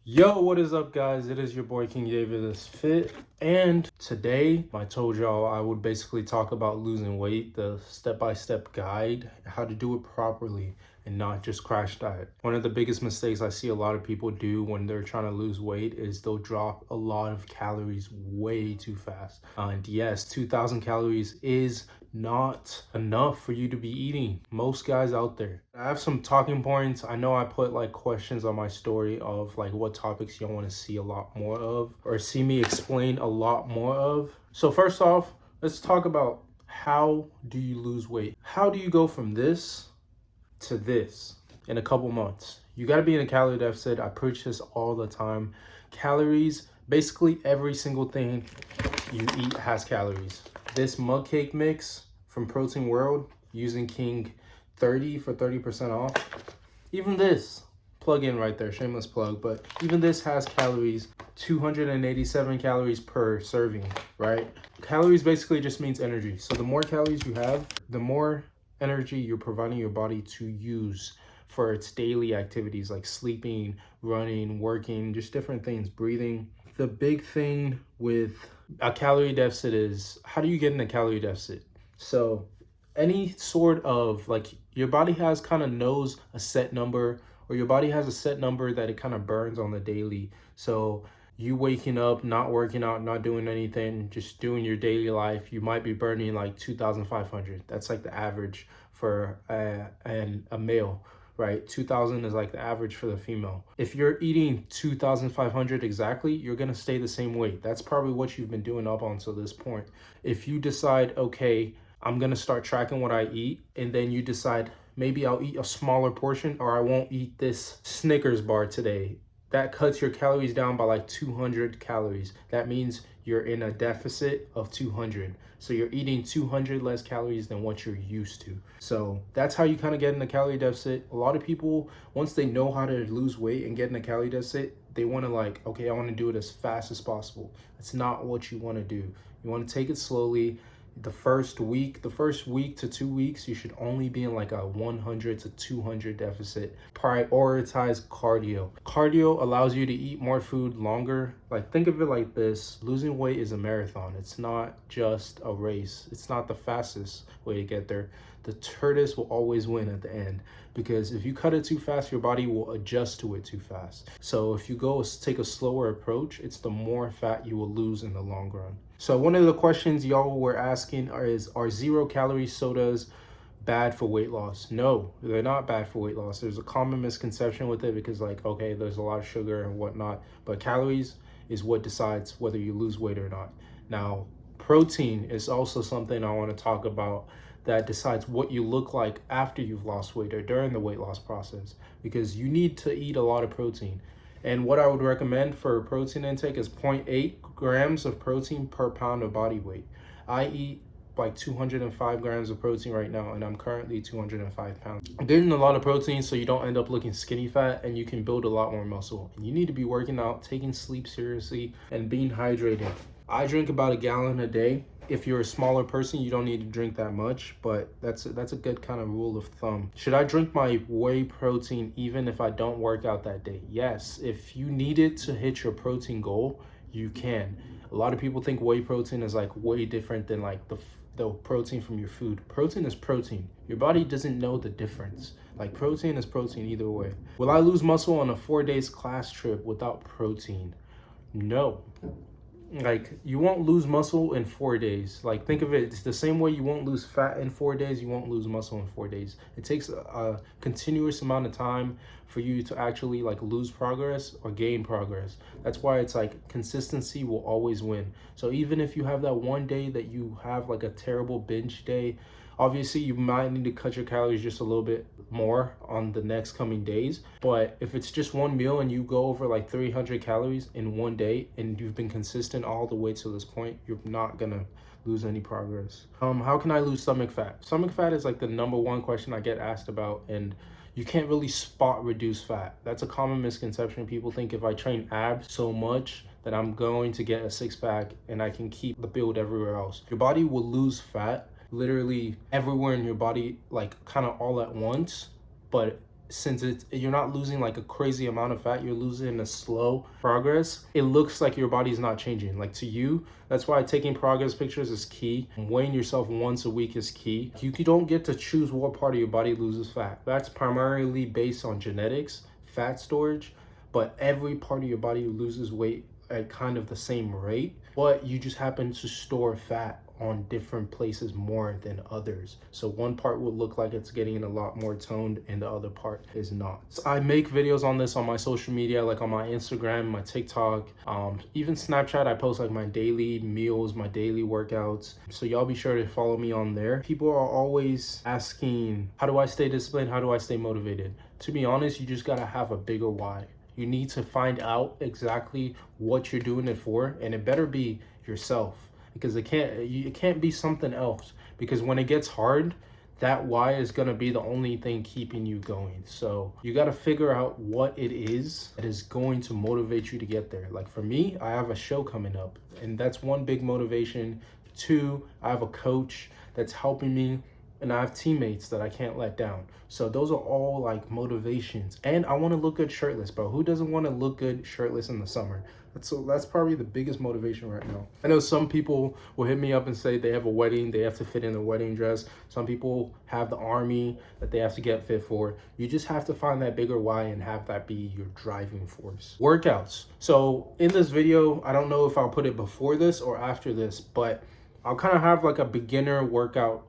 Yo, what is up, guys? It is your boy King David is Fit, and today I told y'all I would basically talk about losing weight, the step-by-step guide, how to do it properly and not just crash diet. One of the biggest mistakes I see a lot of people do when they're trying to lose weight is they'll drop a lot of calories way too fast. And yes, 2,000 calories is not enough for you to be eating. Most guys out there. I have some talking points. I know I put like questions on my story of like what topics you want to see a lot more of or see me explain a lot more of. So first off, let's talk about how do you lose weight? How do you go from this to this in a couple months? You got to be in a calorie deficit. I preach this all the time. Calories, basically every single thing you eat has calories. This mug cake mix from Protein World using King 30 for 30% off. Even this, plug in right there, shameless plug, but even this has calories, 287 calories per serving, right? Calories basically just means energy. So the more calories you have, the more energy you're providing your body to use for its daily activities like sleeping, running, working, just different things, breathing. The big thing with a calorie deficit is, how do you get in a calorie deficit? So any sort of like your body has kind of knows a set number, or your body has a set number that it kind of burns on the daily. So you waking up, not working out, not doing anything, just doing your daily life, you might be burning like 2,500. That's like the average for a male, right? 2,000 is like the average for the female. If you're eating 2,500 exactly, you're gonna stay the same weight. That's probably what you've been doing up until this point. If you decide, okay, I'm gonna start tracking what I eat, and then you decide maybe I'll eat a smaller portion, or I won't eat this Snickers bar today, that cuts your calories down by like 200 calories. That means you're in a deficit of 200. So you're eating 200 less calories than what you're used to. So that's how you kind of get in a calorie deficit. A lot of people, once they know how to lose weight and get in a calorie deficit, they want to like, okay, I want to do it as fast as possible. That's not what you want to do. You want to take it slowly. The first week to 2 weeks, you should only be in like a 100 to 200 deficit. Prioritize cardio. Cardio allows you to eat more food longer. Like, think of it like this: losing weight is a marathon. It's not just a race. It's not the fastest way to get there. The tortoise will always win at the end, because if you cut it too fast, your body will adjust to it too fast. So if you take a slower approach, it's the more fat you will lose in the long run. So one of the questions y'all were asking are 0-calorie sodas bad for weight loss? No, they're not bad for weight loss. There's a common misconception with it because, like, okay, there's a lot of sugar and whatnot, but calories is what decides whether you lose weight or not. Now, protein is also something I want to talk about that decides what you look like after you've lost weight or during the weight loss process, because you need to eat a lot of protein. And what I would recommend for protein intake is 0.8 grams of protein per pound of body weight. I eat like 205 grams of protein right now, and I'm currently 205 pounds. Getting a lot of protein so you don't end up looking skinny fat, and you can build a lot more muscle. And you need to be working out, taking sleep seriously, and being hydrated. I drink about a gallon a day. If you're a smaller person, you don't need to drink that much, but that's a good kind of rule of thumb. Should I drink my whey protein even if I don't work out that day? Yes. If you need it to hit your protein goal, you can. A lot of people think whey protein is like way different than like the protein from your food. Protein is protein. Your body doesn't know the difference. Like, protein is protein either way. Will I lose muscle on a 4 days class trip without protein? No. Like, you won't lose muscle in 4 days. Like, think of it, it's the same way you won't lose fat in 4 days, you won't lose muscle in 4 days. It takes a continuous amount of time for you to actually like lose progress or gain progress. That's why it's like consistency will always win. So even if you have that one day that you have like a terrible binge day, obviously you might need to cut your calories just a little bit more on the next coming days. But if it's just one meal and you go over like 300 calories in one day and you've been consistent all the way to this point, you're not gonna lose any progress. How can I lose stomach fat? Stomach fat is like the number one question I get asked about, and you can't really spot reduce fat. That's a common misconception. People think if I train abs so much that I'm going to get a six-pack and I can keep the build everywhere else. Your body will lose fat literally everywhere in your body, like kind of all at once, but since you're not losing like a crazy amount of fat, you're losing a slow progress, it looks like your body's not changing. Like to you, that's why taking progress pictures is key. Weighing yourself once a week is key. You don't get to choose what part of your body loses fat. That's primarily based on genetics, fat storage, but every part of your body loses weight at kind of the same rate, but you just happen to store fat on different places more than others. So one part will look like it's getting a lot more toned and the other part is not. So I make videos on this on my social media, like on my Instagram, my TikTok, even Snapchat. I post like my daily meals, my daily workouts. So y'all be sure to follow me on there. People are always asking, how do I stay disciplined? How do I stay motivated? To be honest, you just gotta have a bigger why. You need to find out exactly what you're doing it for, and it better be yourself, because it can't be something else, because when it gets hard, that why is going to be the only thing keeping you going. So you got to figure out what it is that is going to motivate you to get there. Like for me, I have a show coming up, and that's one big motivation. 2, I have a coach that's helping me, and I have teammates that I can't let down. So those are all like motivations. And I want to look good shirtless, bro. Who doesn't want to look good shirtless in the summer? That's probably the biggest motivation right now. I know some people will hit me up and say they have a wedding, they have to fit in a wedding dress. Some people have the army that they have to get fit for. You just have to find that bigger why and have that be your driving force. Workouts. So in this video, I don't know if I'll put it before this or after this, but I'll kind of have like a beginner workout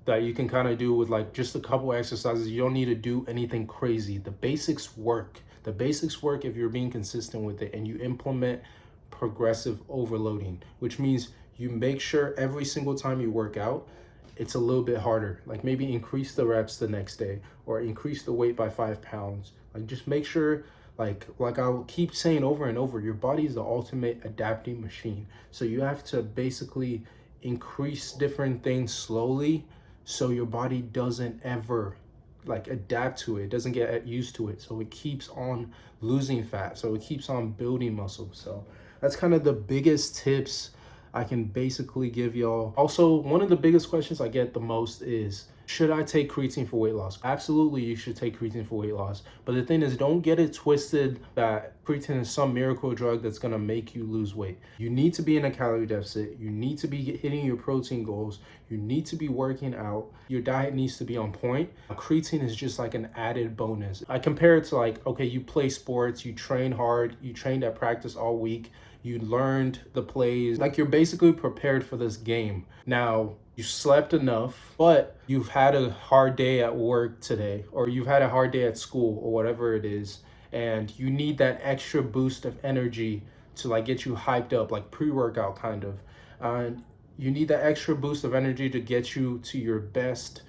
that you can kind of do with like just a couple exercises. You don't need to do anything crazy. The basics work. The basics work if you're being consistent with it and you implement progressive overloading, which means you make sure every single time you work out, it's a little bit harder. Like maybe increase the reps the next day or increase the weight by 5 pounds. Like just make sure, like I'll keep saying over and over, your body is the ultimate adapting machine. So you have to basically increase different things slowly so your body doesn't ever like adapt to it, doesn't get used to it, so it keeps on losing fat, so it keeps on building muscle. So that's kind of the biggest tips I can basically give y'all. Also, one of the biggest questions I get the most is, should I take creatine for weight loss? Absolutely, you should take creatine for weight loss. But the thing is, don't get it twisted that creatine is some miracle drug that's gonna make you lose weight. You need to be in a calorie deficit. You need to be hitting your protein goals. You need to be working out. Your diet needs to be on point. Creatine is just like an added bonus. I compare it to like, okay, you play sports, you train hard, you trained at practice all week, you learned the plays, like you're basically prepared for this game. Now, you slept enough, but you've had a hard day at work today, or you've had a hard day at school, or whatever it is, and you need that extra boost of energy to like get you hyped up, like pre-workout kind of. And you need that extra boost of energy to get you to your best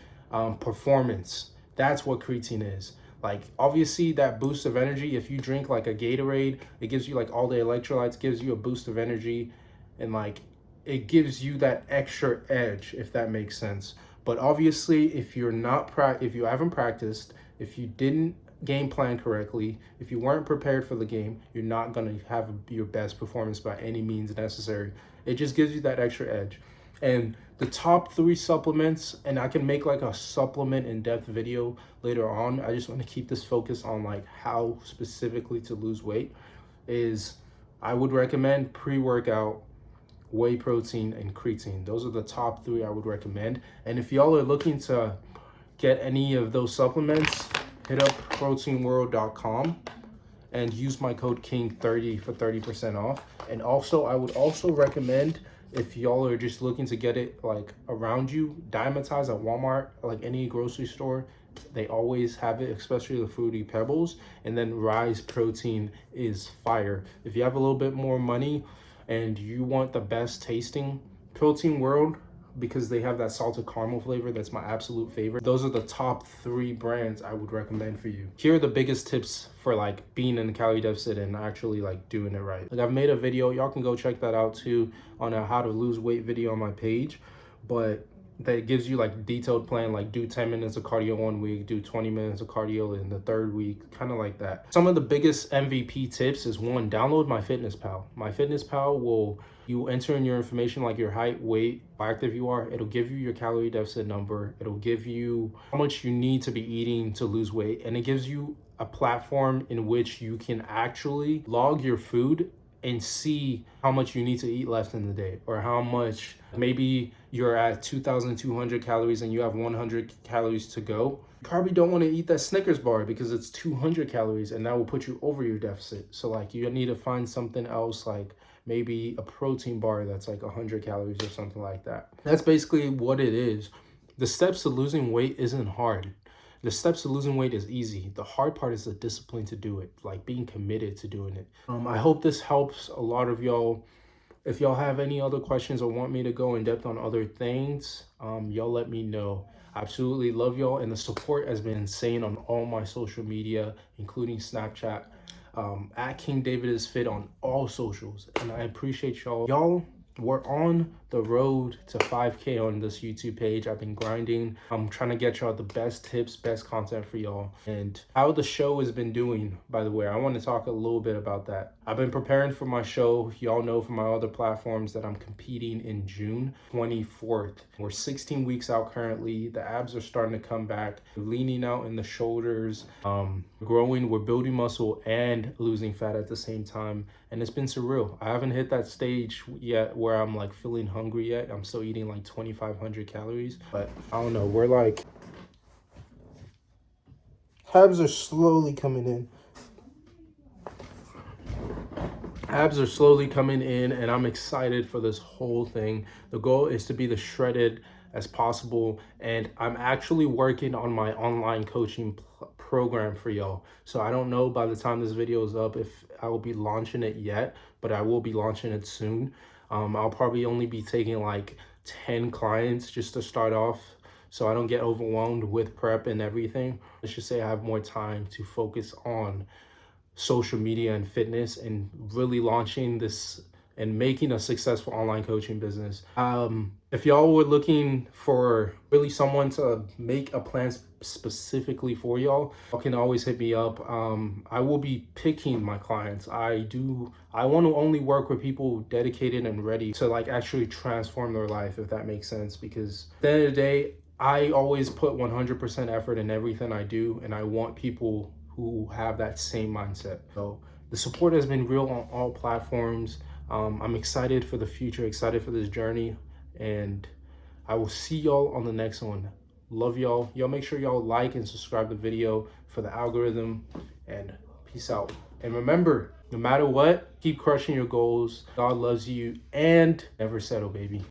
performance. That's what creatine is. Like obviously that boost of energy, if you drink like a Gatorade, it gives you like all the electrolytes, gives you a boost of energy, and like it gives you that extra edge, if that makes sense. But obviously, if you haven't practiced, if you didn't game plan correctly, if you weren't prepared for the game, you're not gonna have your best performance by any means necessary. It just gives you that extra edge. And the top 3 supplements, and I can make like a supplement in-depth video later on. I just want to keep this focus on like how specifically to lose weight. Is I would recommend pre-workout, whey protein, and creatine. Those are the top 3 I would recommend. And if y'all are looking to get any of those supplements, hit up proteinworld.com and use my code KING30 for 30% off. And also, I would also recommend, if y'all are just looking to get it like around you, Dimetize at Walmart, like any grocery store, they always have it, especially the Fruity Pebbles. And then Rise Protein is fire. If you have a little bit more money and you want the best tasting, Protein World, because they have that salted caramel flavor, that's my absolute favorite. Those are the top 3 brands I would recommend for you. Here are the biggest tips for like being in a calorie deficit and actually like doing it right. Like I've made a video, y'all can go check that out too, on a how to lose weight video on my page. But that gives you like a detailed plan, like do 10 minutes of cardio 1 week, do 20 minutes of cardio in the third week, kind of like that. Some of the biggest MVP tips is, one, download MyFitnessPal. MyFitnessPal will, you enter in your information like your height, weight, how active you are. It'll give you your calorie deficit number. It'll give you how much you need to be eating to lose weight. And it gives you a platform in which you can actually log your food and see how much you need to eat left in the day, or how much, maybe you're at 2,200 calories and you have 100 calories to go. You probably don't want to eat that Snickers bar because it's 200 calories and that will put you over your deficit. So like you need to find something else, like maybe a protein bar that's like 100 calories or something like that. That's basically what it is. The steps to losing weight isn't hard. The steps to losing weight is easy. The hard part is the discipline to do it, like being committed to doing it. I hope this helps a lot of y'all. If y'all have any other questions or want me to go in depth on other things, y'all let me know. I absolutely love y'all, and the support has been insane on all my social media, including Snapchat, at King David is Fit on all socials, and I appreciate y'all. We're on the road to 5K on this YouTube page. I've been grinding. I'm trying to get y'all the best tips, best content for y'all. And how the show has been doing, by the way, I want to talk a little bit about that. I've been preparing for my show. Y'all know from my other platforms that I'm competing in June 24th. We're 16 weeks out currently. The abs are starting to come back, leaning out in the shoulders, growing. We're building muscle and losing fat at the same time. And it's been surreal. I haven't hit that stage yet where I'm like feeling hungry yet. I'm still eating like 2,500 calories, but I don't know. We're like, abs are slowly coming in. Abs are slowly coming in, and I'm excited for this whole thing. The goal is to be the shredded as possible, and I'm actually working on my online coaching program for y'all. So I don't know by the time this video is up if I will be launching it yet, but I will be launching it soon. I'll probably only be taking like 10 clients just to start off, so I don't get overwhelmed with prep and everything. Let's just say I have more time to focus on social media and fitness and really launching this and making a successful online coaching business. If y'all were looking for really someone to make a plan specifically for y'all can always hit me up. I will be picking my clients. I want to only work with people dedicated and ready to like actually transform their life, if that makes sense, because at the end of the day, I always put 100% effort in everything I do, and I want people who have that same mindset. So the support has been real on all platforms. I'm excited for the future, excited for this journey, and I will see y'all on the next one. Love y'all. Y'all make sure y'all like and subscribe the video for the algorithm, and peace out. And remember, no matter what, keep crushing your goals. God loves you, and never settle, baby.